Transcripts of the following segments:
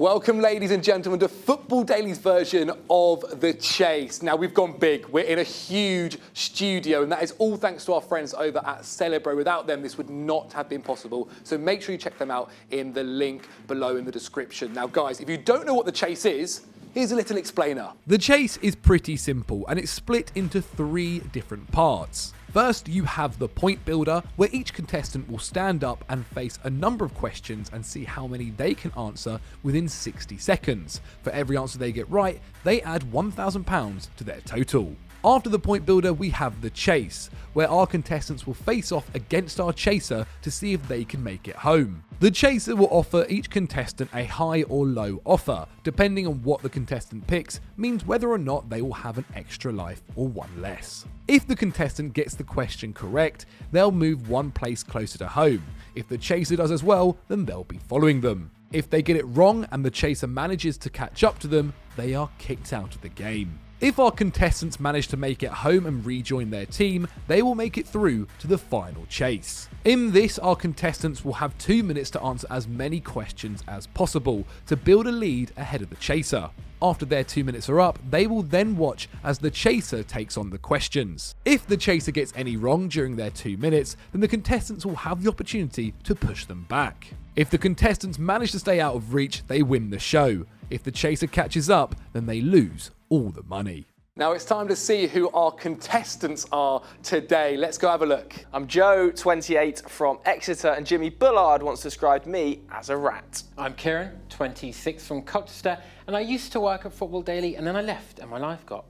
Welcome, ladies and gentlemen, to Football Daily's version of The Chase. Now, we've gone big. We're in a huge studio, and that is all thanks to our friends over at Celebro. Without them, this would not have been possible. So make sure you check them out in the link below in the description. Now, guys, if you don't know what The Chase is, here's a little explainer. The Chase is pretty simple, and it's split into 3 different parts. First, you have the point builder, where each contestant will stand up and face a number of questions and see how many they can answer within 60 seconds. For every answer they get right, they add £1,000 to their total. After the point builder, we have the chase, where our contestants will face off against our chaser to see if they can make it home. The chaser will offer each contestant a high or low offer, depending on what the contestant picks, means whether or not they will have an extra life or one less. If the contestant gets the question correct, they'll move 1 place closer to home. If the chaser does as well, then they'll be following them. If they get it wrong and the chaser manages to catch up to them, they are kicked out of the game. If our contestants manage to make it home and rejoin their team, they will make it through to the final chase. In this, our contestants will have 2 minutes to answer as many questions as possible to build a lead ahead of the chaser. After their 2 minutes are up, they will then watch as the chaser takes on the questions. If the chaser gets any wrong during their 2 minutes, then the contestants will have the opportunity to push them back. If the contestants manage to stay out of reach, they win the show. If the chaser catches up, then they lose all the money. Now it's time to see who our contestants are today. Let's go have a look. I'm Joe, 28, from Exeter, and Jimmy Bullard once described me as a rat. I'm Kieran, 26, from Colchester, and I used to work at Football Daily, and then I left, and my life got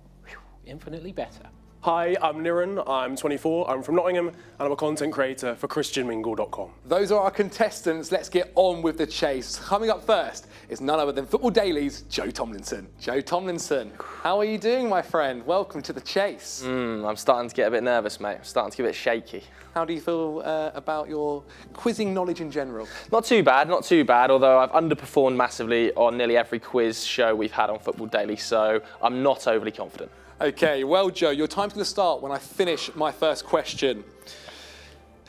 infinitely better. Hi, I'm Niran, I'm 24, I'm from Nottingham, and I'm a content creator for ChristianMingle.com. Those are our contestants. Let's get on with the chase. Coming up first is none other than Football Daily's Joe Thomlinson. Joe Thomlinson, how are you doing, my friend? Welcome to the chase. I'm starting to get a bit nervous, mate. I'm starting to get a bit shaky. How do you feel about your quizzing knowledge in general? Not too bad, although I've underperformed massively on nearly every quiz show we've had on Football Daily, so I'm not overly confident. Okay, well, Joe, your time's going to start when I finish my first question.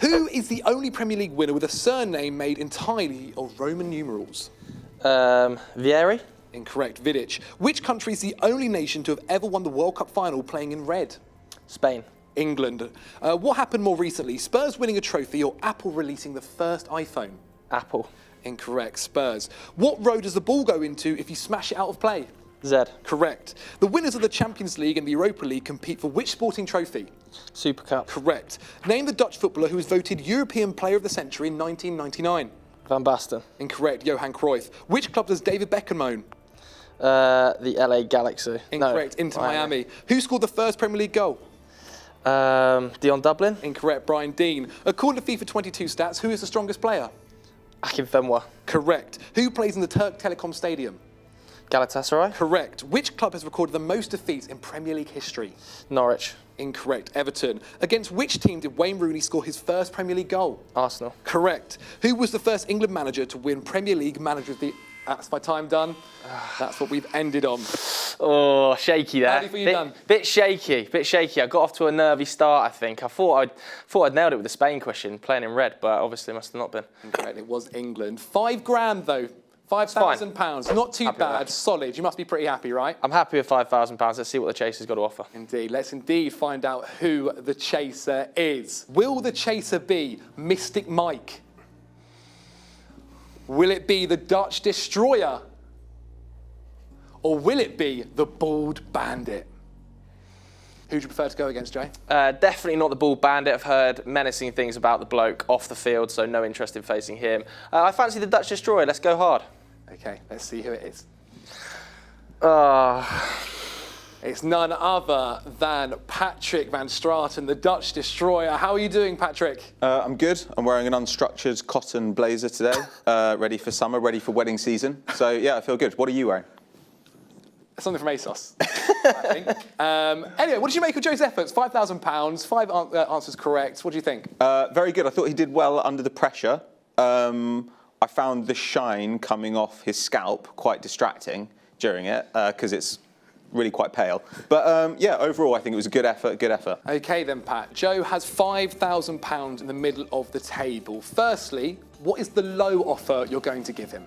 Who is the only Premier League winner with a surname made entirely of Roman numerals? Vieri? Incorrect. Vidic. Which country is the only nation to have ever won the World Cup final playing in red? Spain. England. What happened more recently? Spurs winning a trophy or Apple releasing the first iPhone? Apple. Incorrect. Spurs. What road does the ball go into if you smash it out of play? Z. Correct. The winners of the Champions League and the Europa League compete for which sporting trophy? Super Cup. Correct. Name the Dutch footballer who was voted European Player of the Century in 1999. Van Basten. Incorrect. Johan Cruyff. Which club does David Beckham own? The LA Galaxy. Incorrect. No, Inter Miami. Who scored the first Premier League goal? Dion Dublin. Incorrect. Brian Dean. According to FIFA 22 stats, who is the strongest player? Akinfenwa. Correct. Who plays in the Turk Telecom Stadium? Galatasaray. Correct. Which club has recorded the most defeats in Premier League history? Norwich. Incorrect. Everton. Against which team did Wayne Rooney score his first Premier League goal? Arsenal. Correct. Who was the first England manager to win Premier League Manager of the... That's my time done. That's what we've ended on. Oh, shaky there. How do you feel you've done? Bit shaky. I got off to a nervy start, I think. I thought I'd nailed it with the Spain question, playing in red, but obviously it must have not been. Incorrect. It was England. £5,000 though. £5,000. Not too bad. Solid. You must be pretty happy, right? I'm happy with £5,000. Let's see what the chaser's got to offer. Indeed. Let's indeed find out who the chaser is. Will the chaser be Mystic Mike? Will it be the Dutch Destroyer? Or will it be the Bald Bandit? Who do you prefer to go against, Jay? Definitely not the Bald Bandit. I've heard menacing things about the bloke off the field, so no interest in facing him. I fancy the Dutch Destroyer. Let's go hard. Okay, let's see who it is. Ah. It's none other than Patrick van Straten, the Dutch Destroyer. How are you doing, Patrick? I'm good. I'm wearing an unstructured cotton blazer today, ready for summer, ready for wedding season. So, yeah, I feel good. What are you wearing? Something from ASOS, I think. Anyway, what did you make of Joe's efforts? £5,000, 5 answers correct. What do you think? Very good. I thought he did well under the pressure. I found the shine coming off his scalp quite distracting during it, because it's really quite pale. But yeah, overall, I think it was a good effort, Okay then, Pat. Joe has £5,000 in the middle of the table. Firstly, what is the low offer you're going to give him?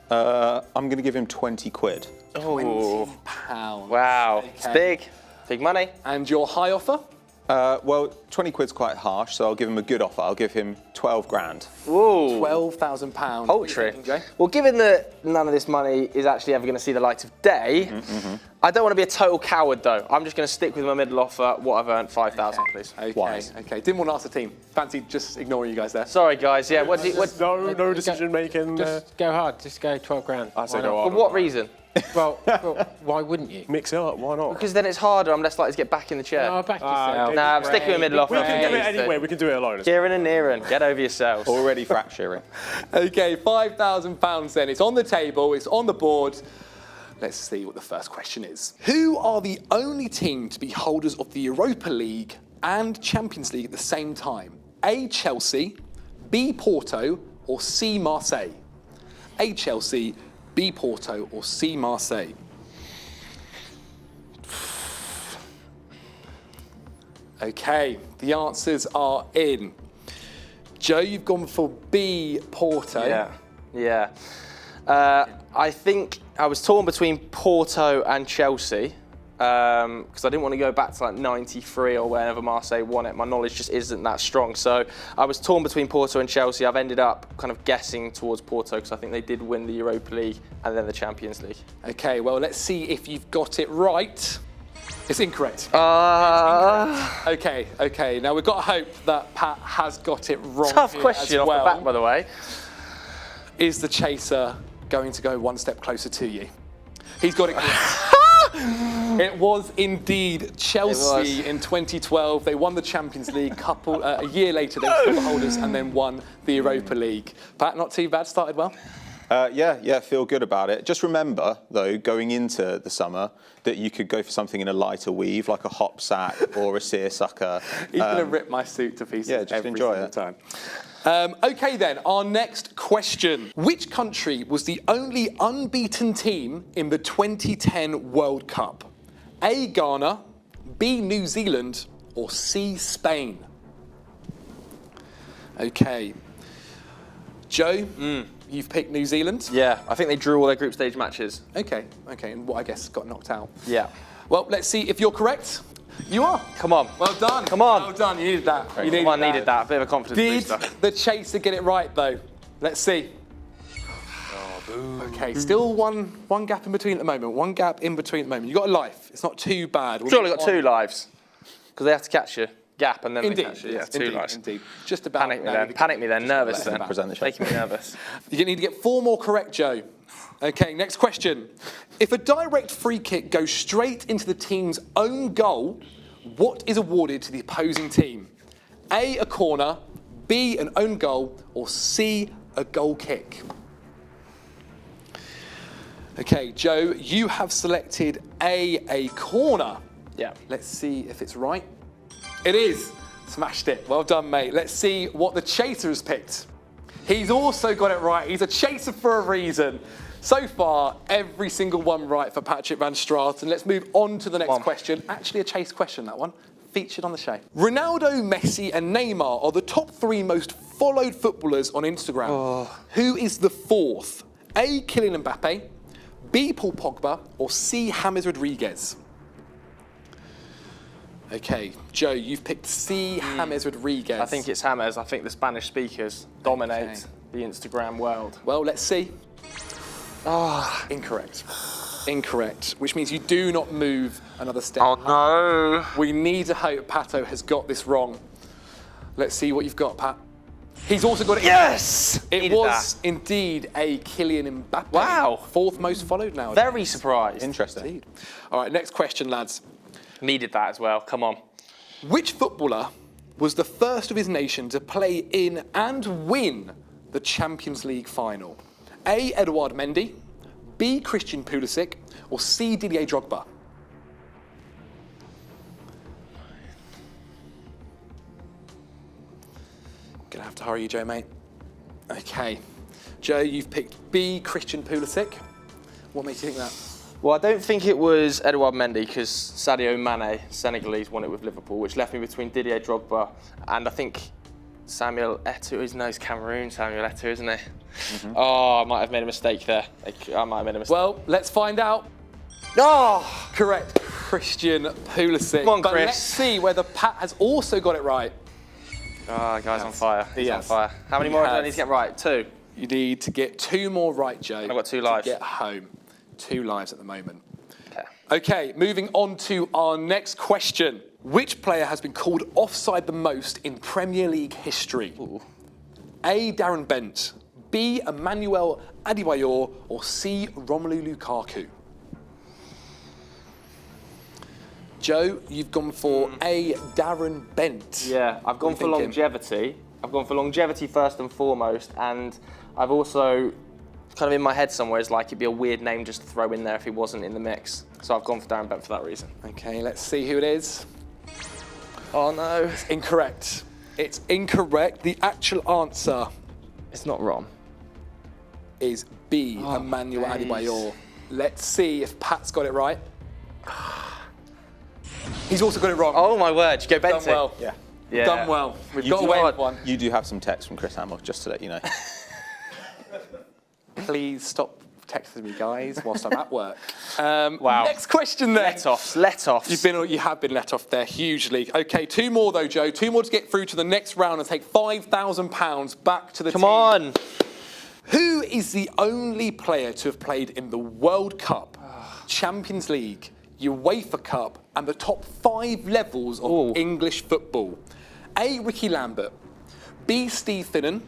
I'm going to give him 20 quid. Oh, £20. wow. Okay. It's big. Big money. And your high offer? Well, 20 quid's quite harsh, so I'll give him a good offer. I'll give him 12 grand. Whoa. £12,000. Poultry. Well, given that none of this money is actually ever going to see the light of day, I don't want to be a total coward, though. I'm just going to stick with my middle offer. What I've earned, 5,000, please. Okay, Wise. okay. Didn't want to ask the team. Fancy just ignoring you guys there. Sorry, guys. Yeah, what? No decision making. Just go hard. Just go 12 grand. I say Why go not? hard. For what reason? Well, why wouldn't you? Mix it up. Why not? Because then it's harder. I'm less likely to get back in the chair. Oh, back yourself. Nah, I'm sticking with middle offer. We can do it anyway. We can do it alone. Kieran and Niran, get over yourselves. Already fracturing. Okay, £5,000 then. It's on the table, it's on the board. Let's see what the first question is. Who are the only team to be holders of the Europa League and Champions League at the same time? A, Chelsea, B, Porto, or C, Marseille? A, Chelsea, B, Porto, or C, Marseille? Okay, the answers are in. Joe, you've gone for B, Porto. Yeah. I think I was torn between Porto and Chelsea because I didn't want to go back to like 93 or whenever Marseille won it. My knowledge just isn't that strong. So I was torn between Porto and Chelsea. I've ended up kind of guessing towards Porto because I think they did win the Europa League and then the Champions League. Okay, well, let's see if you've got it right. It's incorrect. Okay. Now we've got to hope that Pat has got it wrong. Tough here question as off well. the bat, by the way. Is the chaser going to go one step closer to you? He's got it. It was indeed Chelsea in 2012. They won the Champions League. A year later, they were still the holders and then won the Europa League. Pat, not too bad. Started well. Yeah, feel good about it. Just remember, though, going into the summer, that you could go for something in a lighter weave, like a hop sack or a seersucker. He's going to rip my suit to pieces Yeah, just every enjoy single it. time. Okay, then, our next question. Which country was the only unbeaten team in the 2010 World Cup? A, Ghana, B, New Zealand, or C, Spain? Okay. Joe, you've picked New Zealand? Yeah, I think they drew all their group stage matches. Okay, and what I guess got knocked out. Yeah. Well, let's see if you're correct. You are. Come on. Well done. Come on. Well done. You needed that. You Come on, needed that. Bit of a confidence Did booster. the chaser get it right, though? Let's see. Okay, still one gap in between at the moment. One gap in between at the moment. You've got a life. It's not too bad. We've surely got 2 lives. Because they have to catch you. Gap and then they Indeed. catch you. Yeah, Yes, 2 lives. Indeed. Just about. Panic me then. Nervous then. Present the show. Making me nervous. You need to get 4 more correct, Joe. Okay, next question. If a direct free kick goes straight into the team's own goal, what is awarded to the opposing team? A, a corner, B, an own goal, or C, a goal kick? Okay, Joe, you have selected a corner. Yeah. Let's see if it's right. It is. Smashed it. Well done, mate. Let's see what the chaser has picked. He's also got it right. He's a chaser for a reason. So far, every single one right for Patrick van Straten. Let's move on to the next question. Actually, a chase question, that one. Featured on the show. Ronaldo, Messi, and Neymar are the top 3 most followed footballers on Instagram. Who is the 4th? A, Kylian Mbappe, B, Paul Pogba, or C, James Rodriguez? Okay, Joe, you've picked C, James Rodriguez. I think it's James. I think the Spanish speakers dominate the Instagram world. Well, let's see. Incorrect. Incorrect, which means you do not move another step. Oh, no. We need to hope Pato has got this wrong. Let's see what you've got, Pat. He's also got it. Yes! It was indeed a Kylian Mbappe. Wow. 4th most followed now. Very surprised. Interesting. Indeed. All right, next question, lads. Needed that as well. Come on. Which footballer was the first of his nation to play in and win the Champions League final? A, Edouard Mendy, B, Christian Pulisic, or C, Didier Drogba? Gonna have to hurry you, Joe, mate. Okay. Joe, you've picked B, Christian Pulisic. What makes you think that? Well, I don't think it was Edouard Mendy because Sadio Mane, Senegalese, won it with Liverpool, which left me between Didier Drogba and I think Samuel Eto'o. He's knows Cameroon, Samuel Eto'o, isn't he? Oh, I might have made a mistake there. I might have made a mistake. Well, let's find out. Oh! Correct, Christian Pulisic. Come on, but Chris. let's see whether Pat has also got it right. Oh, guy's on fire. He's on has. fire. How many He more do I has. need to get right? 2. You need to get 2 more right, Joe. I've got 2 lives. To get home. 2 lives at the moment. Okay. Okay, moving on to our next question. Which player has been called offside the most in Premier League history? Ooh. A. Darren Bent, B. Emmanuel Adebayor, or C. Romelu Lukaku? Joe, you've gone for A. Darren Bent. Yeah, I've gone What are for you thinking? longevity. I've gone for longevity first and foremost, and I've also kind of in my head somewhere is like it'd be a weird name just to throw in there if he wasn't in the mix. So I've gone for Darren Bent for that reason. Okay, let's see who it is. Oh no. Incorrect. It's incorrect. The actual answer It's not Rom. is B. Emmanuel Adebayor. Let's see if Pat's got it right. He's also got it wrong. Oh my word, you go Done Bente. well. Yeah. Yeah. Done well. We've You got do away what? with one. You do have some text from Chris Hamill, just to let you know. Please stop texting me, guys, whilst I'm at work. Wow. Next question then. Let-offs. You have been let off there hugely. Okay, 2 more though, Joe. 2 more to get through to the next round and take £5,000 back to the team. Come on. Who is the only player to have played in the World Cup, Champions League, UEFA Cup, and the top 5 levels of Ooh. English football? A. Ricky Lambert, B. Steve Finnan,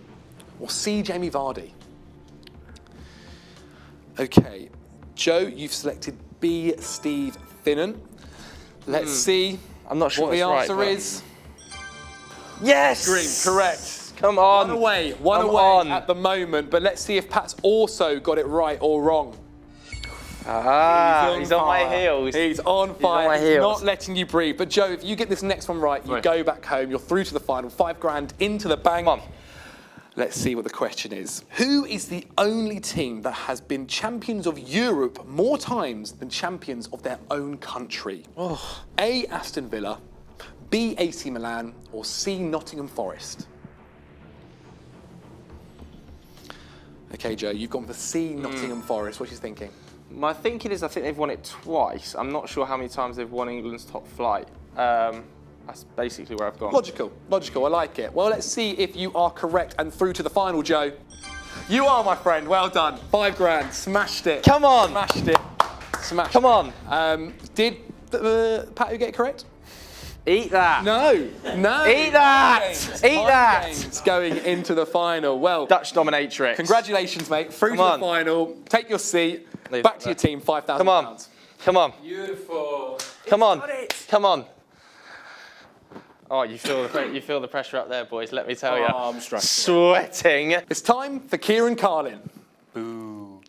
or C. Jamie Vardy? Okay, Joe, you've selected B. Steve Finnan. Let's see I'm not sure what the it's right, answer but- is. Yes. Green, correct. Come on. One away Come on. at the moment, but let's see if Pat's also got it right or wrong. He's on my heels. He's on fire. my He's heels. not letting you breathe. But Joe, if you get this next one right, you Right. go back home. You're through to the final. £5,000 into the bank. Come on. Let's see what the question is. Who is the only team that has been champions of Europe more times than champions of their own country? A. Aston Villa, B. AC Milan, or C. Nottingham Forest? Okay, Joe, you've gone for C. Nottingham Forest. What are you thinking? My thinking is I think they've won it twice. I'm not sure how many times they've won England's top flight. That's basically where I've gone. Logical. I like it. Well, let's see if you are correct and through to the final, Joe. You are, my friend. Well done. £5,000. Smashed it. Come on. Smashed it. Smashed Come on. it. Did Pat get it correct? Eat that. No. Eat that. Eat that. It's going into the final. Well, Dutch dominatrix. congratulations, mate. Through Come to on. the final. Take your seat. Leave Back it to your there. team. £5,000. Come on. Come on. Beautiful. Come on. Come on. Oh, you feel the pressure up there, boys. Let me tell you. Oh, I'm stressed. Sweating. It's time for Kieran Carlin. Come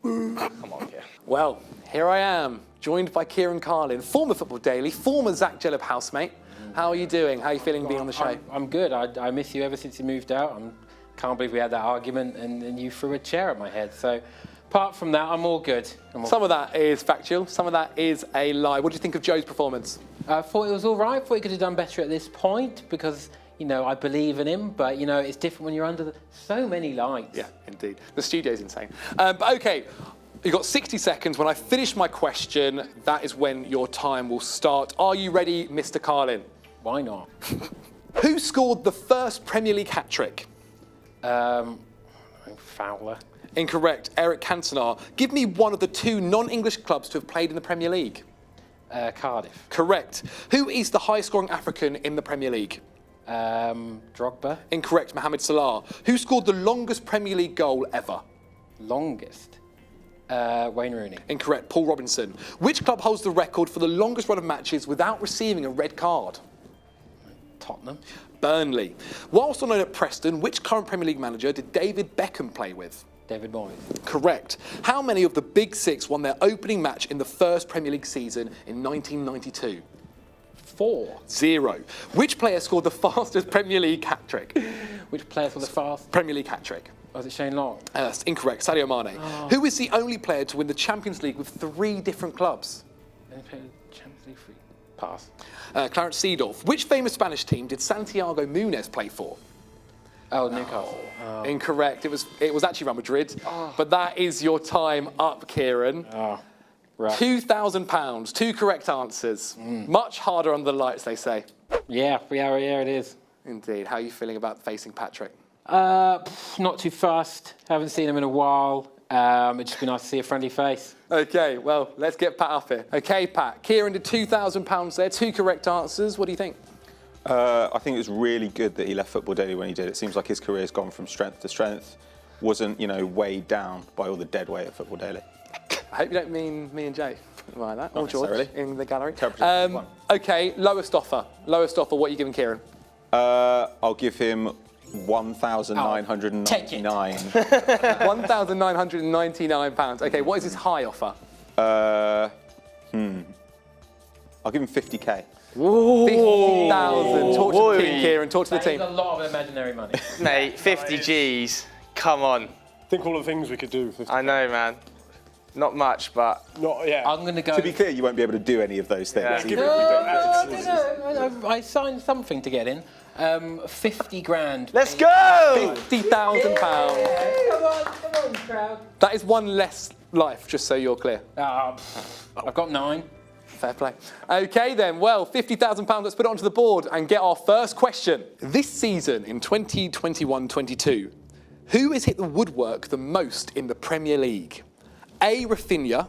on, Kieran. Well, here I am, joined by Kieran Carlin, former Football Daily, former Zach Jellop housemate. How are you doing? How are you feeling being on the show? I'm good. I miss you ever since you moved out. I can't believe we had that argument and you threw a chair at my head. So apart from that, I'm all good. Some of that is factual, some of that is a lie. What do you think of Joe's performance? I thought it was all right. Thought he could have done better at this point because, I believe in him. But, it's different when you're under so many lights. Yeah, indeed. The studio's insane. But okay, you've got 60 seconds. When I finish my question, that is when your time will start. Are you ready, Mr. Carlin? Why not? Who scored the first Premier League hat-trick? Fowler. Incorrect. Eric Cantona. Give me one of the 2 non-English clubs to have played in the Premier League. Cardiff. Correct. Who is the highest scoring African in the Premier League? Drogba. Incorrect. Mohamed Salah. Who scored the longest Premier League goal ever? Longest. Wayne Rooney. Incorrect. Paul Robinson. Which club holds the record for the longest run of matches without receiving a red card? Tottenham. Burnley. Whilst on loan at Preston, which current Premier League manager did David Beckham play with? David Moyes. Correct. How many of the Big Six won their opening match in the first Premier League season in 1992? 4. 0. Which player scored the fastest Premier League hat-trick? Which player for the fast? Premier League hat-trick. Was it Shane Long? That's incorrect. Sadio Mane. Who is the only player to win the Champions League with 3 different clubs? Then he played Champions League for Pass. Clarence Seedorf. Which famous Spanish team did Santiago Munez play for? Oh, Newcastle. Incorrect. It was actually Real Madrid. But that is your time up, Kieran. Right. £2,000. 2 correct answers. Much harder under the lights, they say. Yeah, it is. Indeed. How are you feeling about facing Patrick? Not too fast. Haven't seen him in a while. It'd just be nice to see a friendly face. Okay, well, let's get Pat up here. Okay, Pat. Kieran did £2,000 there. 2 correct answers. What do you think? I think it was really good that he left Football Daily when he did. It seems like his career's gone from strength to strength. Wasn't, weighed down by all the dead weight of Football Daily. I hope you don't mean me and Jay. Like that. Or George necessarily. in the gallery. Okay, lowest offer. Lowest offer. What are you giving Kieran? I'll give him 1,999. £1,999. Okay, what is his high offer? I'll give him 50k. 50,000. Talk to the team, Kieran. Talk to the That is team. a lot of imaginary money. Mate, 50 G's. Come on. Think all the things we could do. I know, man. Not much, but Not, yeah. I'm going to go... To be clear, you won't be able to do any of those things. Yeah. either. Give it a bit No, I signed something to get in. 50 grand. let's go! £50,000. Come on, crowd. That is one less life, just so you're clear. I've got 9. Fair play. Okay then, well, £50,000, let's put it onto the board and get our first question. This season in 2021-22, who has hit the woodwork the most in the Premier League? A. Rafinha,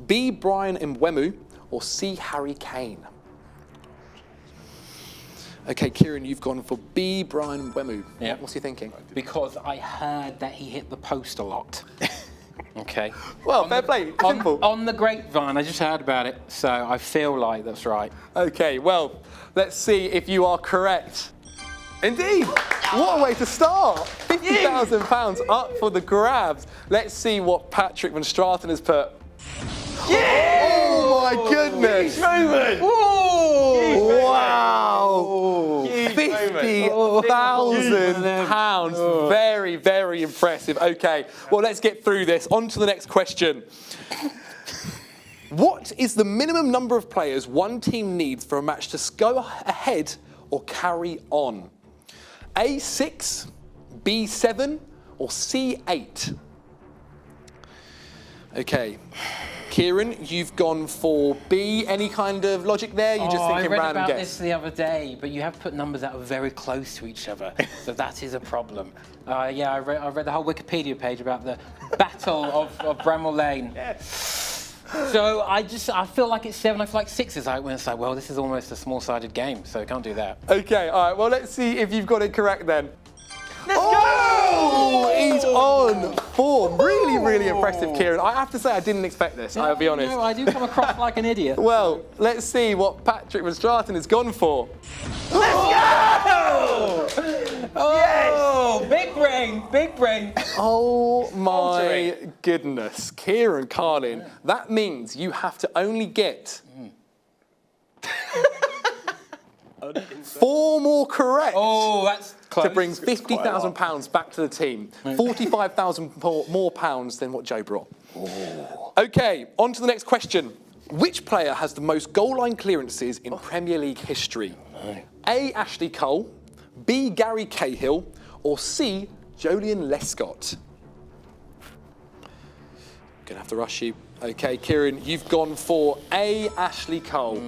B. Brian Mbeumo, or C. Harry Kane? Okay, Kieran, you've gone for B. Brian Mbeumo. Yeah. What's he thinking? Because I heard that he hit the post a lot. Okay. Well, fair play. Simple. On the grapevine, I just heard about it, so I feel like that's right. Okay, well, let's see if you are correct. Indeed! What a way to start! £50,000 up for the grabs. Let's see what Patrick Van Straten has put. Oh my goodness! Wow! £50,000. Very, very impressive. Okay, well, let's get through this. On to the next question. What is the minimum number of players one team needs for a match to go ahead or carry on? A6, B7, or C8? Okay. Kieran, you've gone for B. Any kind of logic there? You're just thinking I read random about guess? this the other day, but you have put numbers that are very close to each other, so that is a problem. Yeah, I read the whole Wikipedia page about the Battle of Bramall Lane. So I feel like it's 7. I feel like 6 is like when it's like, well, this is almost a small-sided game, so can't do that. Okay, all right. Well, let's see if you've got it correct then. Let's go! He's on form. Really, really impressive, Kieran. I have to say, I didn't expect this. I'll be honest. No, I do come across like an idiot. Well, let's see what Patrick Van Straten has gone for. Oh, big brain, big brain. Oh my goodness, Kieran Carlin. That means you have to only get 4 more correct. Oh, that's close. To bring £50,000 back to the team. 45,000 more pounds than what Joe brought. Okay, on to the next question. Which player has the most goal line clearances in Premier League history? A. Ashley Cole, B. Gary Cahill, or C. Jolyon Lescott? Gonna have to rush you. Okay, Kieran, you've gone for A. Ashley Cole.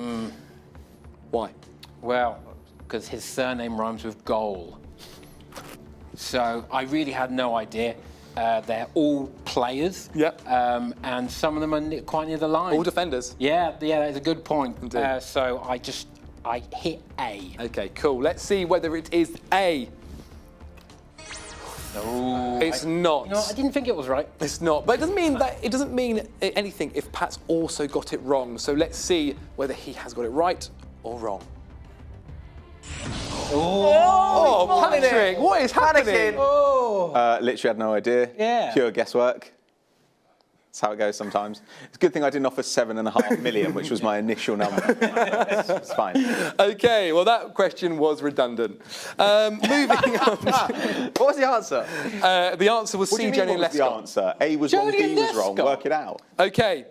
Why? Well, because his surname rhymes with goal. So I really had no idea. They're all players. Yep. And some of them are quite near the line. All defenders. Yeah, that's a good point. Indeed. So I hit A. Okay, cool. Let's see whether it is A. Oh, It's not. No, I didn't think it was right. It's not. But it doesn't mean anything if Pat's also got it wrong. So let's see whether he has got it right or wrong. Oh, Patrick, what is happening? Literally had no idea. Yeah. Pure guesswork. That's how it goes sometimes. It's a good thing I didn't offer 7.5 million, which was my initial number. It's fine. Okay, well, that question was redundant. Moving on. What was the answer? The answer was What do C. you mean, Jolyon what was the Lescott. answer? A was wrong, B Jolyon was wrong. Lescott. Work it out. Okay.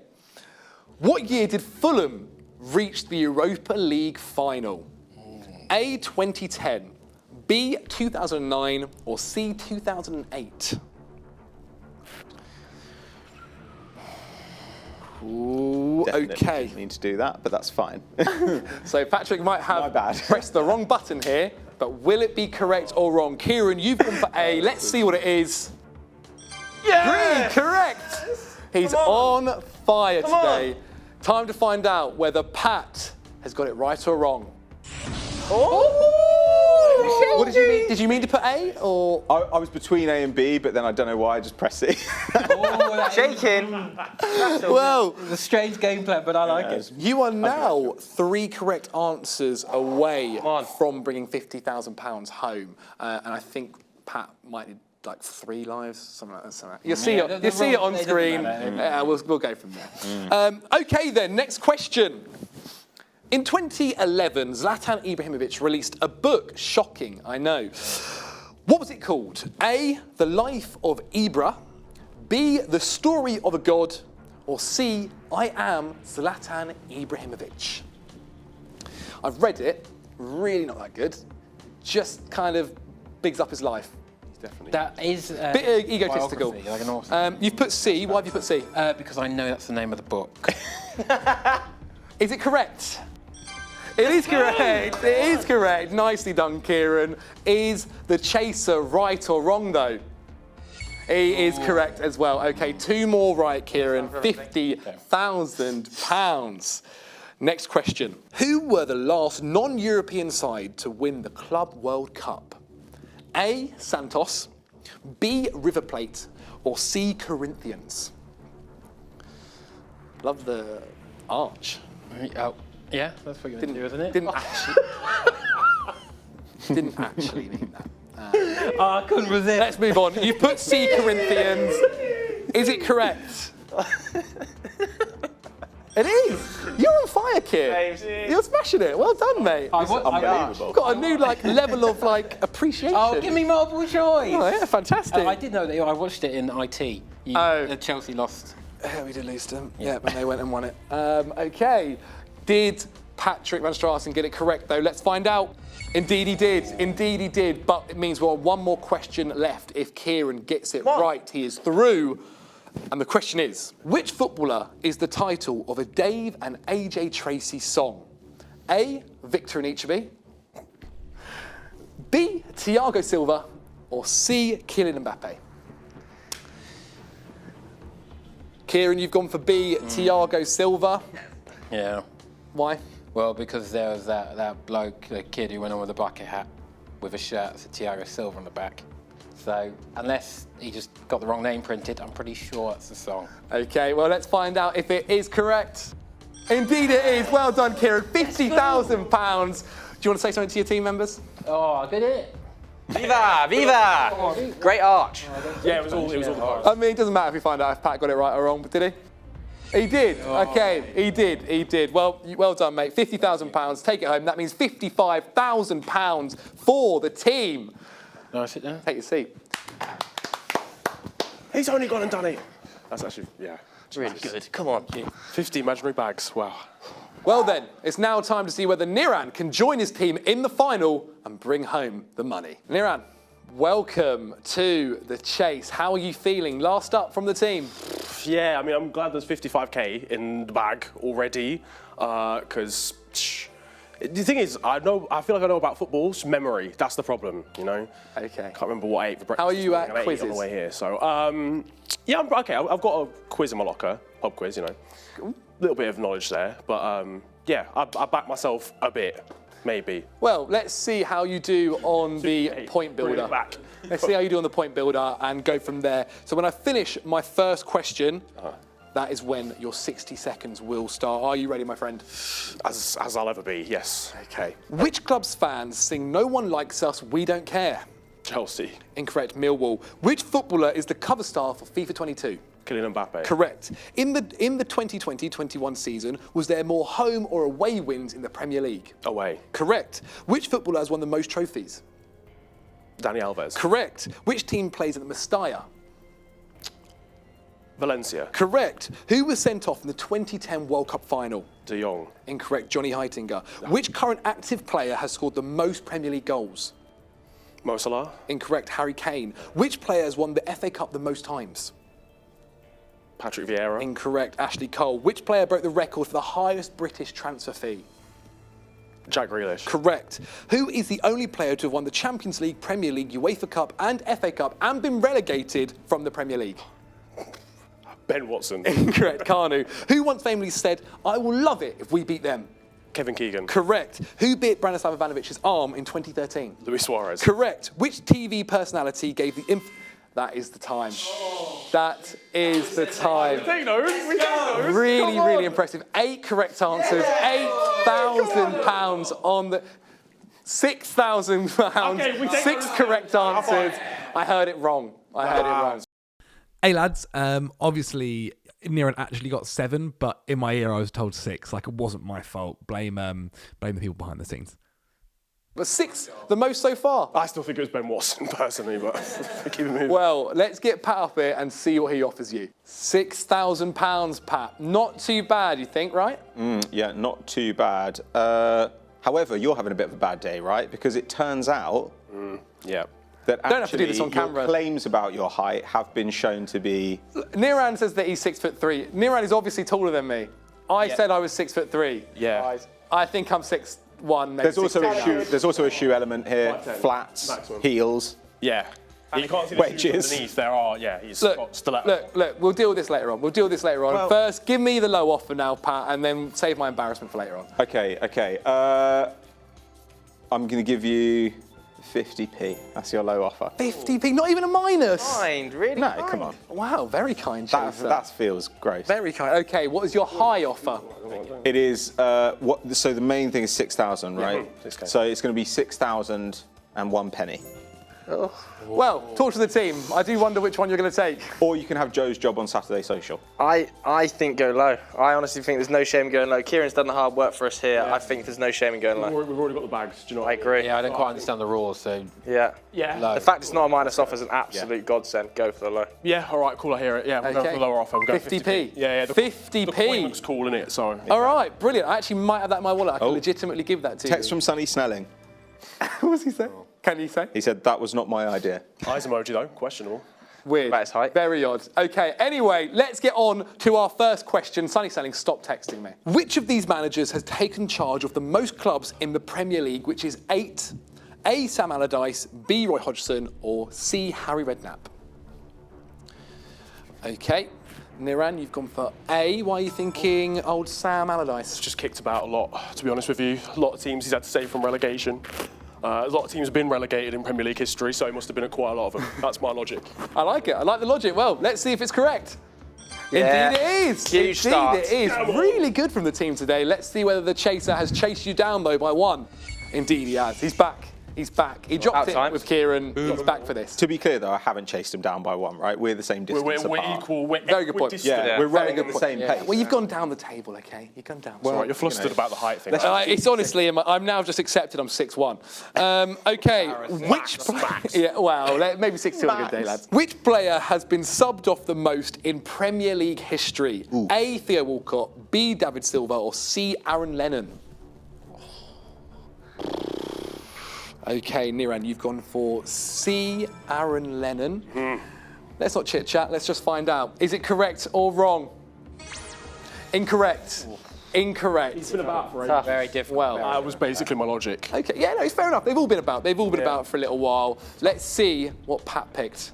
What year did Fulham reached the Europa League final? A, 2010, B, 2009, or C, 2008? Ooh, Definitely okay. didn't mean to do that, but that's fine. So Patrick might My have bad. pressed the wrong button here, but will it be correct or wrong? Kieran, you've gone for A. Let's see what it is. Yeah! Green, correct. He's on fire today. Time to find out whether Pat has got it right or wrong. What did you mean? Did you mean to put A or? I was between A and B, but then I don't know why I just pressed C. Shaking. Well, It's a strange game plan, but I like it. you are now 3 correct answers away on. from bringing £50,000 home, and I think Pat might need like 3 lives, something like that. You'll see it. You'll see it on it doesn't screen. matter. We'll go from there. Okay then. Next question. In 2011, Zlatan Ibrahimovic released a book. Shocking, I know. What was it called? A, The Life of Ibra, B, The Story of a God, or C, I Am Zlatan Ibrahimovic? I've read it, really not that good. Just kind of bigs up his life. Definitely. That is Bit egotistical. biography, like an author. You've put C, why have you put C? Because I know that's the name of the book. Is it correct? It is correct. It is correct. Nicely done, Kieran. Is the chaser right or wrong, though? He is correct as well. Okay, 2 more right, Kieran. £50,000. Next question. Who were the last non-European side to win the Club World Cup? A, Santos, B, River Plate, or C, Corinthians? Love the arch. Oh, yeah, that's what you're going to do, isn't it? Didn't actually mean that. I couldn't resist. Let's move on. You've put C, Corinthians. Is it correct? It is. You're on fire, Kieran. You're smashing it. Well done, mate. Unbelievable. You've got a new level of appreciation. Oh, give me multiple choice. Oh, yeah, fantastic. I did know that. I watched it in IT. Chelsea lost. Yeah, we did lose to them. Yeah, but they went and won it. Okay. Did Patrick Van Strassen get it correct, though? Let's find out. Indeed he did. Indeed he did. But it means we've got 1 more question left. If Kieran gets it right, he is through. And the question is, which footballer is the title of a Dave and AJ Tracy song? A, Victor Anichebe, B, Thiago Silva, or C, Kylian Mbappe? Kieran, you've gone for B, Thiago Silva. Yeah. Why? Well, because there was that bloke, the kid who went on with a bucket hat with a shirt that said Thiago Silva on the back. So, unless he just got the wrong name printed, I'm pretty sure that's the song. Okay, well, let's find out if it is correct. Indeed it is. Well done, Kieran. £50,000. Do you want to say something to your team members? Oh, I did it. Viva! Viva! Great arch. Yeah, it was all the cards. I mean, it doesn't matter if you find out if Pat got it right or wrong, but did he? He did. Okay, he did. Well done, mate. £50,000. Take it home. That means £55,000 for the team. No, sit down. Take your seat. He's only gone and done it. That's actually, Really good. Come on. 50 imaginary bags. Wow. Well then, it's now time to see whether Niran can join his team in the final and bring home the money. Niran, welcome to the chase. How are you feeling? Last up from the team. Yeah, I mean, I'm glad there's 55k in the bag already, because the thing is, I feel like I know about football. It's memory. That's the problem, you know. Okay. Can't remember what I ate for breakfast. How are you at I ate quizzes? on the way here. So, yeah, I'm okay. I've got a quiz in my locker, pub quiz, you know. A little bit of knowledge there, but yeah, I back myself a bit, maybe. Well, let's see how you do on the point Bring builder. it back. Let's see how you do on the point builder and go from there. So when I finish my first question, that is when your 60 seconds will start. Are you ready, my friend? As I'll ever be, yes. Okay. Which club's fans sing "No One Likes Us, We Don't Care"? Chelsea. Incorrect, Millwall. Which footballer is the cover star for FIFA 22? Kylian Mbappe. Correct. In the 2020-21 season, was there more home or away wins in the Premier League? Away. Correct. Which footballer has won the most trophies? Dani Alves. Correct. Which team plays at the Mestalla? Valencia. Correct. Who was sent off in the 2010 World Cup final? De Jong. Incorrect. Johnny Heitinga. Which current active player has scored the most Premier League goals? Mo Salah. Incorrect. Harry Kane. Which player has won the FA Cup the most times? Patrick Vieira. Incorrect. Ashley Cole. Which player broke the record for the highest British transfer fee? Jack Grealish. Correct. Who is the only player to have won the Champions League, Premier League, UEFA Cup and FA Cup and been relegated from the Premier League? Ben Watson. Incorrect. Kanu. Who once famously said, "I will love it if we beat them"? Kevin Keegan. Correct. Who bit Branislav Ivanovic's arm in 2013? Luis Suarez. Correct. Which TV personality gave the That is the time. That is the time. Take those. We got those. Really, really impressive. 8 correct answers. £8,000 on the... £6,000. Okay, we take 6 those. correct answers. I heard it wrong. I heard it wrong. Hey lads, obviously Niran actually got 7, but in my ear I was told 6. Like, it wasn't my fault. Blame the people behind the scenes. But 6, the most so far. I still think it was Ben Watson personally, but keep it moving. Well, let's get Pat up here and see what he offers you. £6,000, Pat. Not too bad, you think, right? Yeah, not too bad. However, you're having a bit of a bad day, right? Because it turns out Yeah. that Don't have to do actually this on camera. your claims about your height have been shown to be... Niran says that he's 6'3". Niran is obviously taller than me. I said I was 6'3". Yeah. I think I'm 6'1", maybe There's also 6'2". there's also a shoe element here. 5'10", Flats, maximum. heels. Yeah. You can't see the shoes Wedges. underneath. There are, yeah, he's Look, got stiletto. look, we'll deal with this later on. Well- First, give me the low offer now, Pat, and then save my embarrassment for later on. Okay. I'm going to give you 50p. That's your low offer. 50p, not even a minus. Kind, really? No, kind. come on. Wow, very kind, That Chaser. feels gross. Very kind. Okay, what is your high offer? It is, so the main thing is 6,000, right? 6K. So it's going to be 6,001 penny. Well, talk to the team. I do wonder which one you're going to take. Or you can have Joe's job on Saturday Social. I think go low. I honestly think there's no shame in going low. Kieran's done the hard work for us here. I think there's no shame in going low. We've already got the bags, do you know what I agree. Yeah, I don't quite understand the rules, so Yeah. Yeah. low. The fact it's not a minus offer is an absolute godsend. Go for the low. Yeah, all right, cool, I hear it. Yeah, we're going for the lower offer. We're going 50p. Yeah, the 50p. The coin looks cool, innit? So. All right, brilliant. I actually might have that in my wallet. I can Oh. legitimately give that to Text you. from Sonny Snelling. What was he saying? Can you say? He said, that was not my idea. Eyes emoji though, questionable. Weird. About his height. Very odd. Okay, anyway, let's get on to our first question. Sunny Selling, stop texting me. Which of these managers has taken charge of the most clubs in the Premier League, which is 8? A, Sam Allardyce, B, Roy Hodgson, or C, Harry Redknapp? Okay, Niran, you've gone for A. Why are you thinking old Sam Allardyce? Just kicked about a lot, to be honest with you. A lot of teams he's had to save from relegation. A lot of teams have been relegated in Premier League history, so he must have been at quite a lot of them. That's my logic. I like it. I like the logic. Well, let's see if it's correct. Yeah. Indeed it is. Huge Indeed start. it is. Really good from the team today. Let's see whether the chaser has chased you down, though, by 1. Indeed he has. He's back. He's back. He dropped About it time. with Kieran. He's back for this. To be clear, though, I haven't chased him down by 1, right? We're the same distance We're apart. equal. We're Very good point. equidistant. Yeah, we're Very running good at the point. same Yeah. pace. Well, you've gone down the table, okay? You've gone down. All right, you're flustered about the height thing. It's honestly, I'm now just accepted I'm 6'1". Okay, which yeah, well, maybe 6'2" on a good day, lads. Which player has been subbed off the most in Premier League history? A, Theo Walcott, B, David Silva, or C, Aaron Lennon? Okay, Niran, you've gone for C, Aaron Lennon. Let's not chit-chat, let's just find out. Is it correct or wrong? Incorrect. Incorrect. It's been about for ages. very different. Well, That was basically my logic. okay, yeah, no, it's fair enough. They've all been about. They've all been about for a little while. Let's see what Pat picked.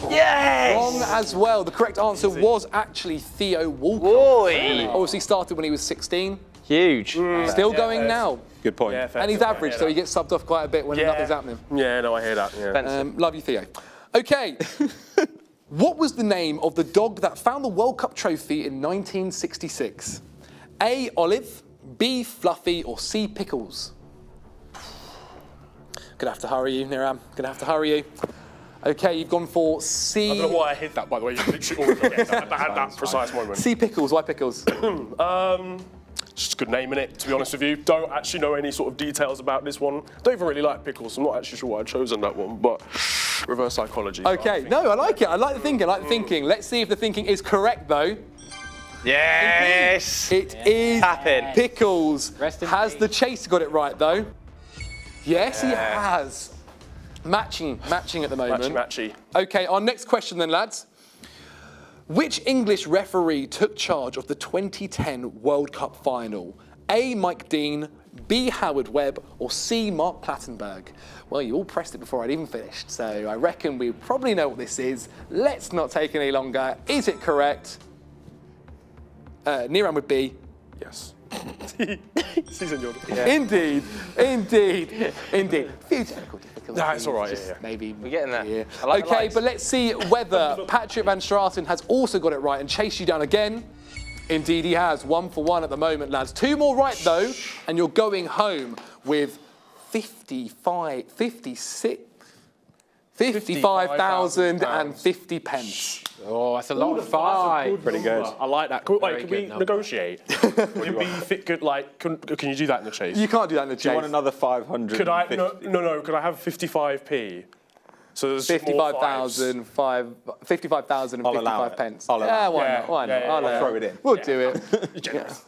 Yes! Wrong as well. The correct answer was actually Theo Walcott. Boy! Obviously started when he was 16. Huge. Still going now. Good point. Yeah, fair And he's enough. average, I so hear he gets subbed off quite a bit when that. nothing's happening. Yeah, no, I hear that. Yeah. Love you, Theo. Okay. What was the name of the dog that found the World Cup trophy in 1966? A, Olive, B, Fluffy, or C, Pickles? Gonna have to hurry you, Niran. Gonna have to hurry you. Okay, you've gone for C. I don't know why I hit that, by the way. You literally always forget that at that precise moment. C, Pickles. Why Pickles? It's just a good name in it, to be honest with you. Don't actually know any sort of details about this one. Don't even really like pickles. I'm not actually sure why I chose on that one, but reverse psychology. Okay, no, I like it. I like the thinking. Let's see if the thinking is correct, though. Yes. It is Happen. Pickles. Rest in Has peace. the chaser got it right, though? Yes, he has. Matching at the moment. Matchy. Okay, our next question then, lads. Which English referee took charge of the 2010 World Cup final? A. Mike Dean, B. Howard Webb, or C. Mark Clattenburg? Well, you all pressed it before I'd even finished, so I reckon we probably know what this is. Let's not take any longer. Is it correct? Niran would be. Yes. Season Jordan. Indeed. Few technical difficulties. Nah, it's all right, just yeah. Maybe. We're getting there. Yeah. I like the Okay, lights. but let's see whether Patrick Van Straten has also got it right and chased you down again. Indeed, he has. 1 for 1 at the moment, lads. 2 more right, though, and you're going home with 55,050 pence. Oh, that's a lot of 5. Pretty good. I like that. Can Very we good number. negotiate? Would it be fit good? Like, can you do that in the chase? You can't do that in the Do you want chase. another 500? Could I? No. Could I have 55p? So there's more fives. 55,055 I'll allow it. pence. I'll allow Yeah, it. why Yeah, not? Why not? yeah, I'll yeah. Throw it in. We'll do it. Generous.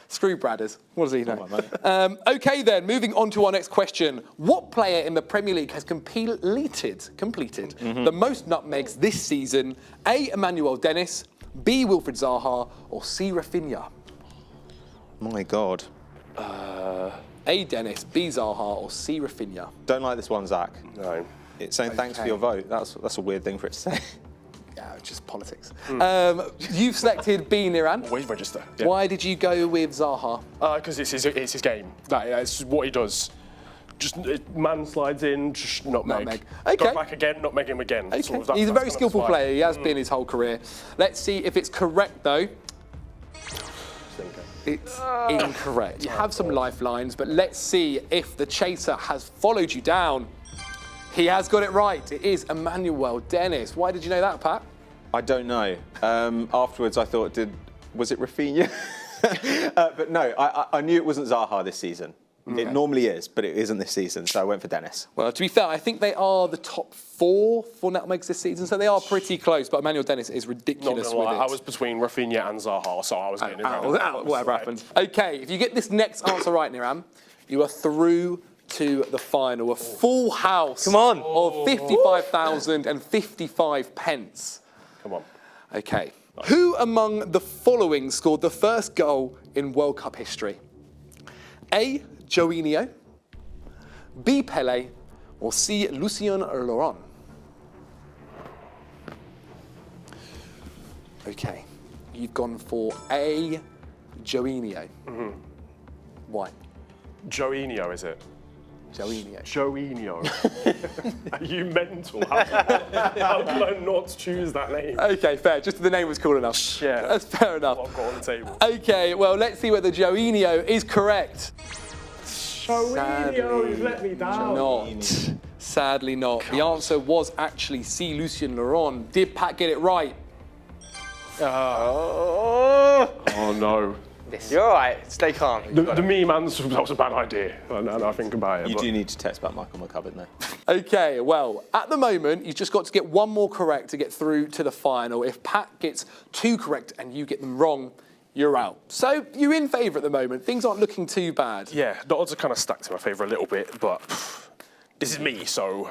Screw Bradders. What does he know? Come on, mate. Okay then, moving on to our next question. What player in the Premier League has completed the most nutmegs this season? A. Emmanuel Dennis, B. Wilfried Zaha, or C. Rafinha? My God. A. Dennis, B. Zaha, or C. Rafinha? Don't like this one, Zach. No. It's saying thanks for your vote. That's a weird thing for it to say. Yeah, it's just politics. You've selected B. Niran. Always register. Yeah. Why did you go with Zaha? Because it's his game. It's what he does. Just man slides in, just nutmeg. Nutmeg. Okay. Go back again, nutmeg him again. Okay. Sort of that- He's a that's very kind of skillful his vibe. player. He has been his whole career. Let's see if it's correct, though. It's incorrect. You have some lifelines, but let's see if the chaser has followed you down. He has got it right. It is Emmanuel Dennis. Why did you know that, Pat? I don't know. Afterwards, I thought, was it Rafinha? But no, I knew it wasn't Zaha this season. It normally is, but it isn't this season, so I went for Dennis. Well, to be fair, I think they are the top 4 for nutmegs this season, so they are pretty close, but Emmanuel Dennis is Not ridiculous gonna with lie, it. I was between Rafinha and Zaha, so I was getting it. Whatever happens. Okay, if you get this next answer right, Niran, you are through to the final. A full house. Come on. Of 55,055 pence. Come on. Okay. Who among the following scored the first goal in World Cup history? A. Joinio, B. Pele, or C. Lucien Laurent? Okay. You've gone for A. Joinio. Why? Joinio, is it? Joinio. Joinio. Are you mental? How can I not choose that name? Okay, fair. Just the name was cool enough. Yeah. That's fair enough. What I've got on the table. Okay, well, let's see whether Joinio is correct. Joinio, you've let me down. Not. Sadly not. The answer was actually C. Lucien Laurent. Did Pat get it right? Oh no. You're all right. Stay calm. The meme answer, that was a bad idea. Now I think about it. You but- do need to text about Michael McCubbin, though. Okay, well, at the moment, you've just got to get one more correct to get through to the final. If Pat gets 2 correct and you get them wrong, you're out. So you're in favour at the moment. Things aren't looking too bad. Yeah, the odds are kind of stacked in my favour a little bit, but this is me, so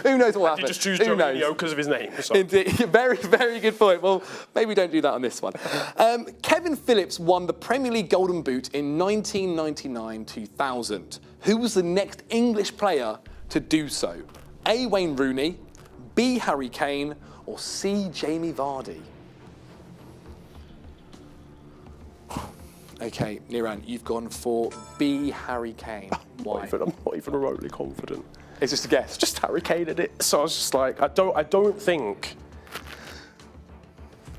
Who knows what you happens? just choose Who knows? Joinio because of his name. So. Indeed, very, very good point. Well, maybe don't do that on this one. Kevin Phillips won the Premier League Golden Boot in 1999-2000. Who was the next English player to do so? A. Wayne Rooney, B. Harry Kane, or C. Jamie Vardy? Okay, Niran, you've gone for B. Harry Kane. Why? I'm not even remotely confident. It's just a guess. Just Harry Kane in it. So I was just like, I don't think.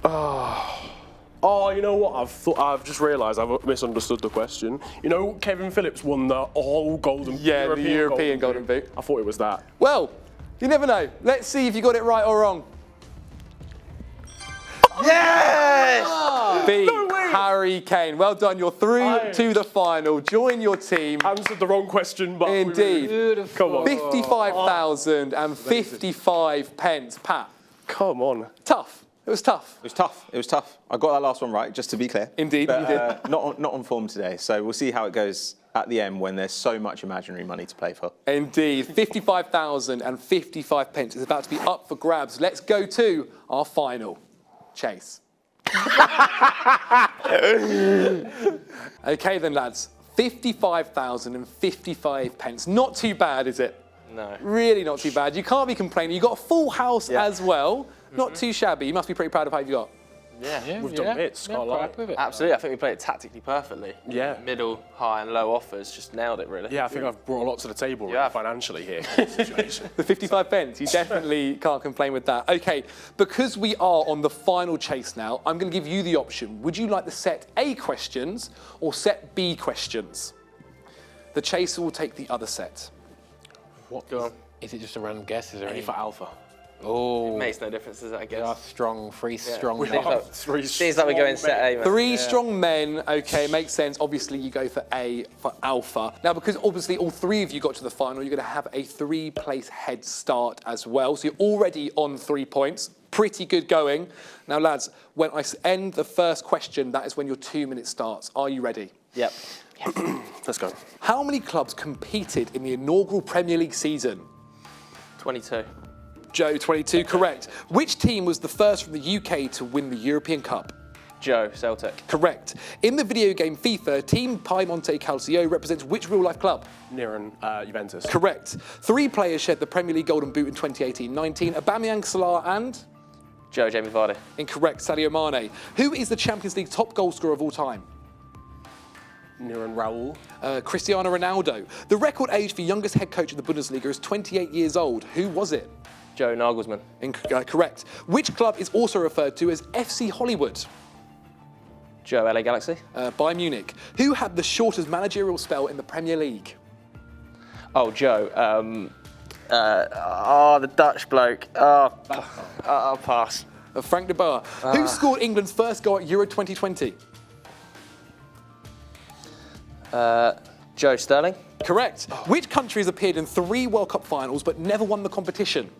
Oh, you know what? I've just realised I've misunderstood the question. You know, Kevin Phillips won the whole The European Golden Boot. I thought it was that. Well, you never know. Let's see if you got it right or wrong. Yes! B. No way, Harry Kane. Well done, you're through to the final. Join your team. Answered the wrong question, but Indeed. Come on. 55,055 pence. Pat, Come on. tough. It was tough. It was tough. It was tough. I got that last one right, just to be clear. Indeed, But, you did. not on form today, so we'll see how it goes at the end when there's so much imaginary money to play for. Indeed, 55,055 pence is about to be up for grabs. Let's go to our final chase. Okay then, lads. 55,055 pence. Not too bad, is it? No. Really not too bad. You can't be complaining. You got a full house as well. Not too shabby. You must be pretty proud of how you got. Yeah. We've done bits, can't lie. With it. Absolutely. I think we played it tactically perfectly. Yeah. Middle, high, and low offers. Just nailed it, really. Yeah, I think I've brought a lot to the table really, Yeah. financially here. in this situation. The 55 pence, you definitely can't complain with that. Okay, because we are on the final chase now, I'm going to give you the option. Would you like the set A questions or set B questions? The chaser will take the other set. What Go on. Is it just a random guess? Is there A any? for Alpha. Oh, Makes no difference, does it, I they are guess? strong, three strong. We men. are three Seems like we're going set A, man. Three strong men, okay, makes sense. Obviously, you go for A for Alpha. Now, because obviously all three of you got to the final, you're going to have a 3-place head start as well. So you're already on 3 points. Pretty good going. Now, lads, when I end the first question, that is when your 2 minutes starts. Are you ready? Yep. Let's go. How many clubs competed in the inaugural Premier League season? 22. Joe, 22, correct. Which team was the first from the UK to win the European Cup? Joe, Celtic. Correct. In the video game FIFA, Team Piemonte Calcio represents which real-life club? Niran, Juventus. Correct. 3 players shared the Premier League Golden Boot in 2018-19, Aubameyang, Salah and? Joe, Jamie Vardy. Incorrect, Sadio Mane. Who is the Champions League top goal scorer of all time? Niran, Raul. Cristiano Ronaldo. The record age for youngest head coach of the Bundesliga is 28 years old. Who was it? Joe Nagelsmann. Correct. Which club is also referred to as FC Hollywood? Joe, LA Galaxy. Bayern Munich. Who had the shortest managerial spell in the Premier League? Oh, Joe. The Dutch bloke. I'll pass. Frank de Boer. Who scored England's first goal at Euro 2020? Joe Sterling. Correct. Which country has appeared in 3 World Cup finals but never won the competition?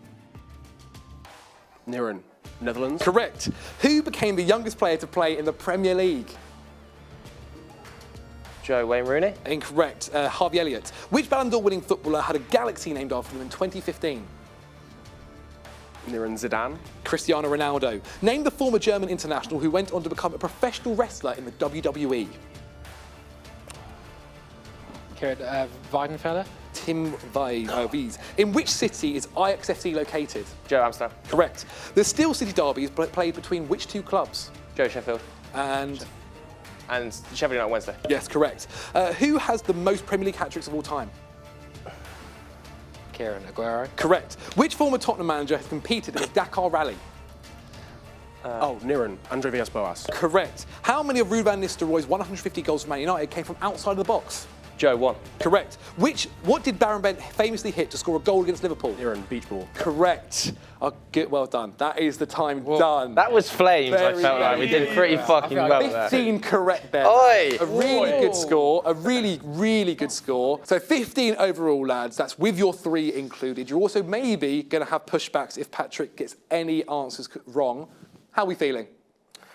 Niran, Netherlands. Correct. Who became the youngest player to play in the Premier League? Joe Wayne Rooney. Incorrect. Harvey Elliott. Which Ballon d'Or winning footballer had a galaxy named after them in 2015? Niran, Zidane. Cristiano Ronaldo. Name the former German international who went on to become a professional wrestler in the WWE. Kieran, Weidenfeller. Tim Wies. In which city is Ajax FC located? Joe Amsterdam. Correct. The Steel City Derby is played between which 2 clubs? Joe Sheffield. And And Sheffield United Wednesday. yes, correct. Who has the most Premier League hat-tricks of all time? Kieran Aguero. Correct. Which former Tottenham manager has competed in the Dakar Rally? Niran, Andre Villas-Boas. Correct. How many of Ruud van Nistelrooy's 150 goals for Man United came from outside of the box? Joe 1. Correct. What did Baron Bent famously hit to score a goal against Liverpool? Niran, beach ball. Correct. Oh, good, well done. That is the time done. That was flames, I Very felt like. We did pretty fucking well with that. 15 correct there. Oi! A really good score. A really, really good score. So 15 overall, lads. That's with your 3 included. You're also maybe going to have pushbacks if Patrick gets any answers wrong. How are we feeling?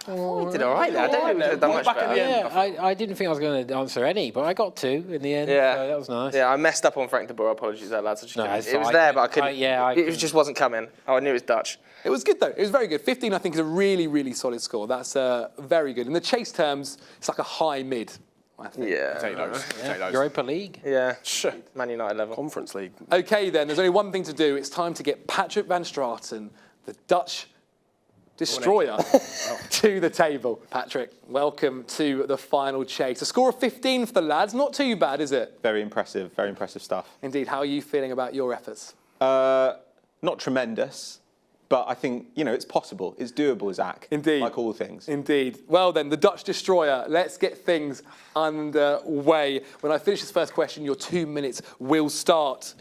We did all right there. I don't think we could have done much better. Yeah, I didn't think I was going to answer any, but I got 2 in the end. Yeah. So that was nice. Yeah, I messed up on Frank de Boer. Apologies there, lads. I just No, couldn't- it's it was fine. there, but I couldn't. I it just wasn't coming. Oh, I knew it was Dutch. It was good, though. It was very good. 15, I think, is a really, really solid score. That's very good. In the chase terms, it's like a high mid, I think. Yeah. Take those. Take those. Europa League. Yeah. Sure. Man United level. Conference League. OK, then. There's only one thing to do. It's time to get Patrick van Straten, the Dutch destroyer, to the table. Patrick, welcome to the final chase. A score of 15 for the lads. Not too bad, is it? Very impressive stuff. Indeed. How are you feeling about your efforts? Not tremendous, but I think, it's possible. It's doable, Zach. Indeed. Like all things. Indeed. Well then, the Dutch destroyer, let's get things underway. When I finish this first question, your 2 minutes will start.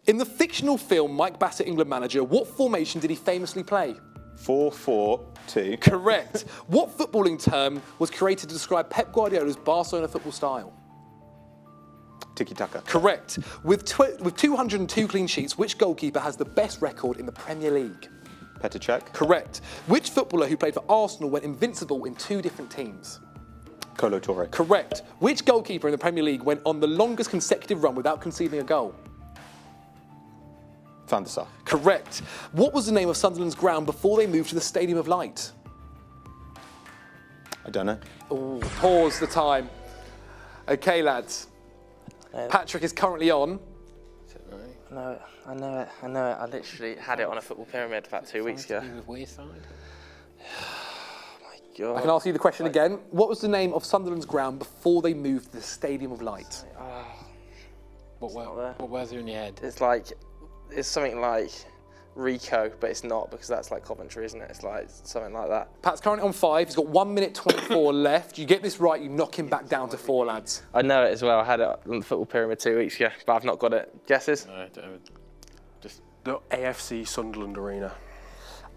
In the fictional film Mike Bassett, England manager, what formation did he famously play? 4-4-2. Correct. What footballing term was created to describe Pep Guardiola's Barcelona football style? Tiki-taka. Correct. With 202 clean sheets, which goalkeeper has the best record in the Premier League? Petr Cech. Correct. Which footballer who played for Arsenal went invincible in 2 different teams? Kolo Touré. Correct. Which goalkeeper in the Premier League went on the longest consecutive run without conceding a goal? Van der Sar. Correct. What was the name of Sunderland's ground before they moved to the Stadium of Light? I don't know. Ooh, pause the time. Okay, lads. Patrick is currently on. I know it. I literally had it on a football pyramid about 2 weeks ago. God. I can ask you the question again. What was the name of Sunderland's ground before they moved to the Stadium of Light? What words are in your head? It's something like Rico, but it's not because that's like Coventry, isn't it? It's like something like that. Pat's currently on 5. He's got 1 minute 24 left. You get this right, you knock him back down to 4, lads. I know it as well. I had it on the football pyramid 2 weeks ago, but I've not got it. Guesses? No, I don't have it. Just The AFC Sunderland Arena.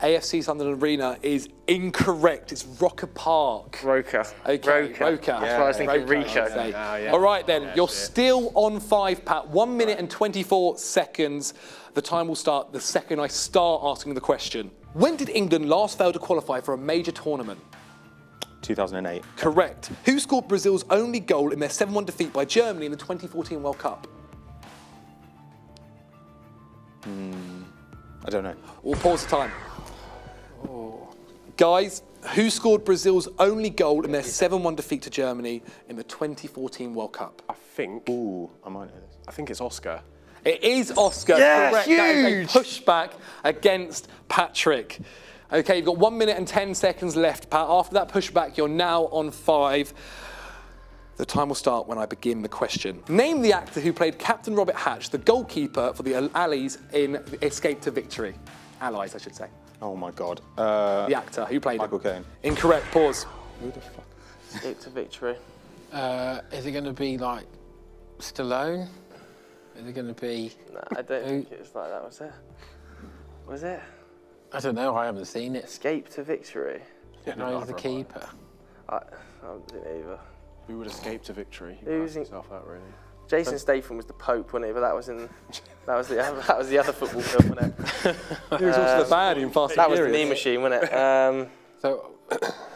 AFC Sunderland Arena is incorrect. It's Roker Park. Roker. Okay, Roker. That's what I was thinking, Roker, Rico. I'd say. yeah. All right then, you're still on 5, Pat. 1 minute and 24 seconds. The time will start the second I start asking the question. When did England last fail to qualify for a major tournament? 2008. Correct. Who scored Brazil's only goal in their 7-1 defeat by Germany in the 2014 World Cup? I don't know. We'll pause the time. Guys, who scored Brazil's only goal in their 7-1 defeat to Germany in the 2014 World Cup? I think I might know this. I think it's Oscar. It is Oscar. Yeah, correct. huge. That is a pushback against Patrick. Okay, you've got 1 minute and 10 seconds left, Pat. After that pushback, you're now on 5. The time will start when I begin the question. Name the actor who played Captain Robert Hatch, the goalkeeper for the Allies in Escape to Victory. Allies, I should say. Oh my God. The actor who played Michael him. Caine. Incorrect. Pause. Who the fuck? Escape to victory. is it going to be like Stallone? Is it going to be? No, I don't think it was like that, was it? Was it? I don't know. I haven't seen it. Escape to victory. Yeah, No, he's the neither keeper. I didn't either. Who would escape to victory? You Who's ask in- yourself that, really. Jason Statham was the Pope, wasn't he? But that was the other football film, wasn't it? He was also the baddie in Fast That and was the Furious. Mean Machine, wasn't it? So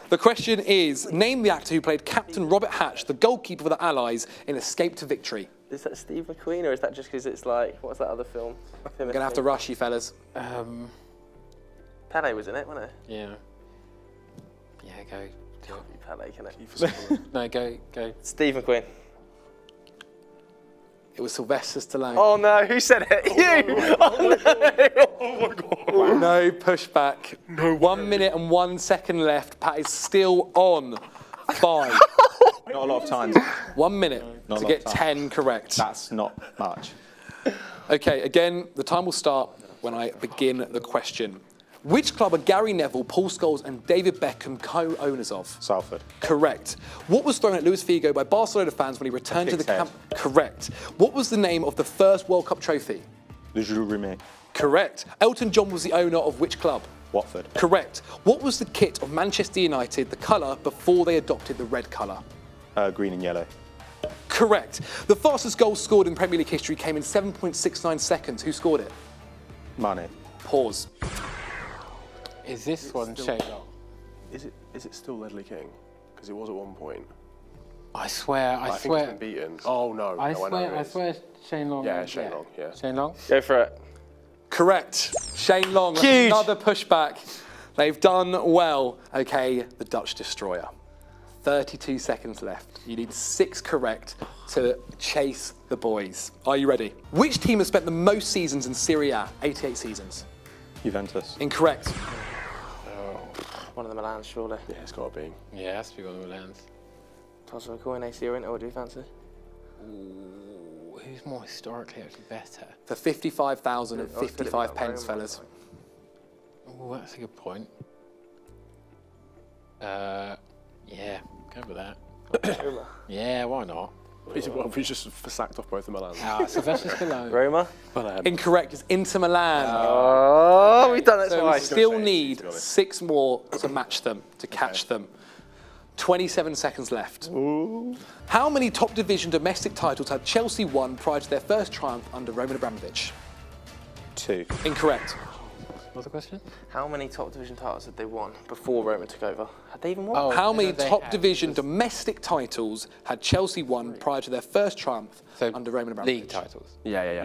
The question is, name the actor who played Captain Robert Hatch, the goalkeeper for the Allies in Escape to Victory. Is that Steve McQueen, or is that just because it's like, what's that other film? I'm going to have to rush you, fellas. Pele was in it, wasn't it? yeah. Yeah, go. Pele, can it? No, go. Steve McQueen. It was Sylvester Stallone. Oh no, who said it? You! Oh no! No pushback. 1 minute and 1 second left. Pat is still on 5. Not a lot of times. 1 minute Not a to lot get of 10 correct. That's not much. Okay, again, the time will start when I begin the question. Which club are Gary Neville, Paul Scholes and David Beckham co-owners of? Salford. Correct. What was thrown at Luis Figo by Barcelona fans when he returned to the pig's head. camp? Correct. What was the name of the first World Cup trophy? Le Jules Rimet. Correct. Elton John was the owner of which club? Watford. Correct. What was the kit of Manchester United, the colour, before they adopted the red colour? Green and yellow. Correct. The fastest goal scored in Premier League history came in 7.69 seconds. Who scored it? Mane. Pause. Is this one Shane Long? Is it still Ledley King? Because it was at one point. I swear. I think it's been beaten. Oh no! I no, know it I is. swear Shane Long. Yeah, Shane Long, yeah. Shane Long. Go for it. Correct. Shane Long. Huge. Another pushback. They've done well. Okay, the Dutch Destroyer. 32 seconds left. You need 6 correct to chase the boys. Are you ready? Which team has spent the most seasons in Serie A? 88 seasons. Juventus. Incorrect. One of the Milans, surely. Yeah, it's got to be. Yeah, that's big on the lands. Toss of a coin, AC or Inter, what do you fancy? Who's more historically actually better? For 55,055 pence, fellas. Oh, that's a good point. Yeah, go with that. Yeah, why not? We just sacked off both of Milan. Sylvester Stallone. Roma. Incorrect. It's Inter Milan. Oh, we've done it So we twice. still to be need honest. 6 more to match them, to catch them. 27 seconds left. How many top division domestic titles had Chelsea won prior to their first triumph under Roman Abramovich? 2. Incorrect. What's the question? How many top division titles had they won before Roma took over? Had they even won? Oh, How many they top had. division domestic titles had Chelsea won prior to their first triumph So, under Roman Abramovich? league titles. Yeah.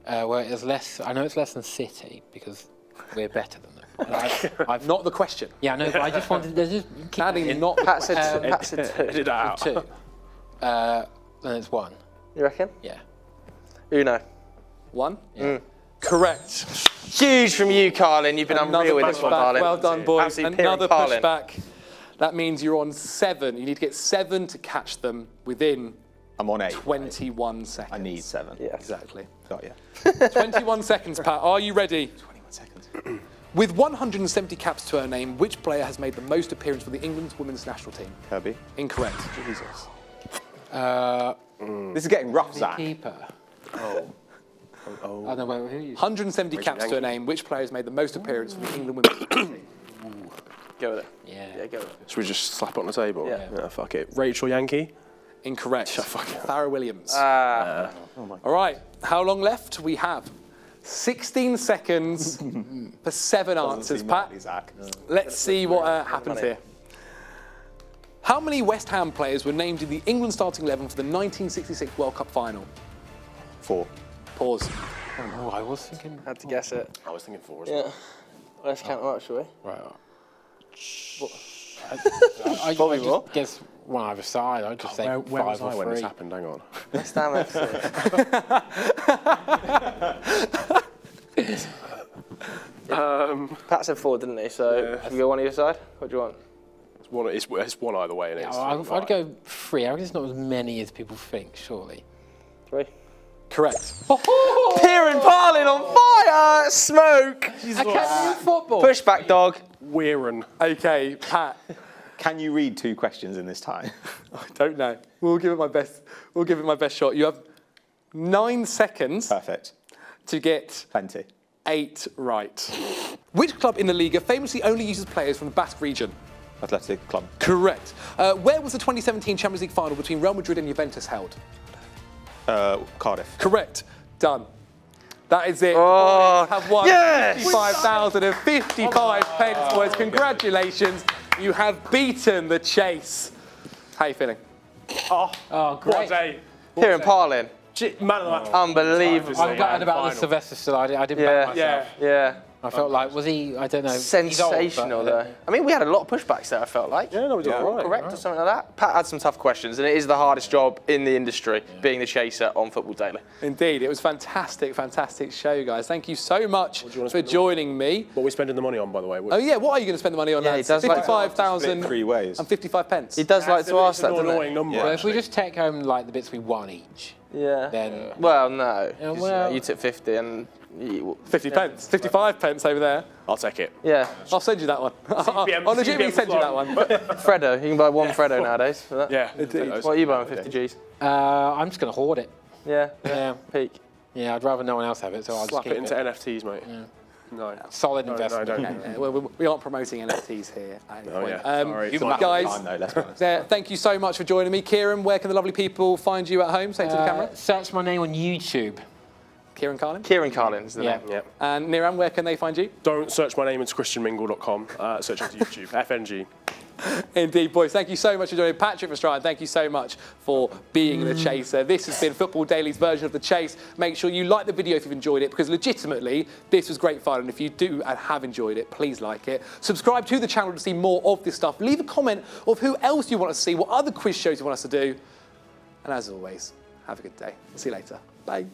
Yeah. Well, it's less. I know it's less than City because we're better than them. I've Not the question. Yeah, I know, but I just wanted to just keep Adding that in. not the Pat question. said, Pat said 2. Edit that out. 2. Then it's 1. You reckon? Yeah. Uno. 1? Correct. Huge from you, Carlin. You've been unreal with this one, pushback. Carlin. Well done, boys. Absolute Another Kieran Carlin. pushback. That means you're on 7. You need to get 7 to catch them within I'm on 8. 21 seconds. I need 7. Yeah. Exactly. Got you. 21 seconds, Pat. Are you ready? 21 seconds. With 170 caps to her name, which player has made the most appearance for the England women's national team? Kirby. Incorrect. Jesus. Uh, This is getting rough, Zach. keeper. Oh, no, wait, who are you? 170 caps to her name, which player has made the most appearance for the England women's national team? Go with it. Yeah. Yeah, go with it. Should we just slap it on the table? Yeah. Fuck it. Rachel Yankee. Incorrect. Farrah Williams. Ah. All right. How long left? We have 16 seconds for 7 answers, Pat. Zach. Let's see what happens here. How many West Ham players were named in the England starting 11 for the 1966 World Cup final? 4. Pause. Oh, I was thinking. Had to guess it. I was thinking 4 as Yeah. well. Let's count them up, shall we? Right. I Probably more. just guess one either side. I'd just say Where 5 was I or when this 3. happened? Hang on. West Ham FC. Pat said 4, didn't he? So should we go one either side? What do you want? It's one either way. And it's I'd go 3. I reckon it's not as many as people think, surely. 3. Correct. Kieran Carlin on fire! Smoke! I can't do football. Pushback dog. Wearing. Okay, Pat. Can you read 2 questions in this time? I don't know. We'll give it my best. We'll give it my best shot. You have 9 seconds Perfect. to get Plenty. 8 right. Which club in the Liga famously only uses players from the Basque region? Athletic Club. Correct. Where was the 2017 Champions League final between Real Madrid and Juventus held? Cardiff. Correct. Done. That is it. Oh, Boys have won yes! 55,055 pence, boys. Congratulations. You have beaten the chase. How are you feeling? Oh, What a great. day. Kieran Carlin. Man of the match. Unbelievable. I'm gutted about the Sylvester Stallone. I didn't back myself. Yeah. I felt like, was he, I don't know. he's old, Sensational, but, though. I mean, we had a lot of pushbacks there, I felt like. Yeah, no, we did all right. Correct or something like that. Pat had some tough questions, and it is the hardest job in the industry, being the chaser on Football Daily. Indeed. It was fantastic, fantastic show, guys. Thank you so much for joining me. What are we spending the money on, by the way? Oh, yeah. What are you going to spend the money on? Yeah, he lads? does like to 55,000 Split 3 ways. and 55 pence. He does like to ask that, It's an doesn't annoying he? number. Yeah. But if we actually. just take home like the bits we won each, Yeah. then Well, no. Yeah, 'Cause, well- you took 50 and... 50 pence. 55 pence over there. I'll take it. Yeah. I'll send you that one. CPM I'll legitimately send you that one. Freddo. You can buy one Freddo nowadays for that. Yeah. What are you buying with 50 Gs? I'm just going to hoard it. Yeah. Yeah. Peak. Yeah, I'd rather no one else have it, so I'll just Slap keep it into NFTs, mate. No. Solid No, investment. don't. We aren't promoting NFTs here at any point. yeah. Sorry. It's a matter of guys, time, though, let's be honest. thank you so much for joining me. Kieran, where can the lovely people find you at home? Say it to the camera. Search my name on YouTube. Kieran Carlin. Kieran Carlin is the Yeah. name. Yeah. And Niran, where can they find you? Don't search my name into christianmingle.com. Search into YouTube. FNG. Indeed, boys. Thank you so much for joining. Patrick Verstraeten, thank you so much for being the chaser. This has been Football Daily's version of The Chase. Make sure you like the video if you've enjoyed it, because legitimately, this was great fun. And if you do and have enjoyed it, please like it. Subscribe to the channel to see more of this stuff. Leave a comment of who else you want to see, what other quiz shows you want us to do. And as always, have a good day. See you later. Bye.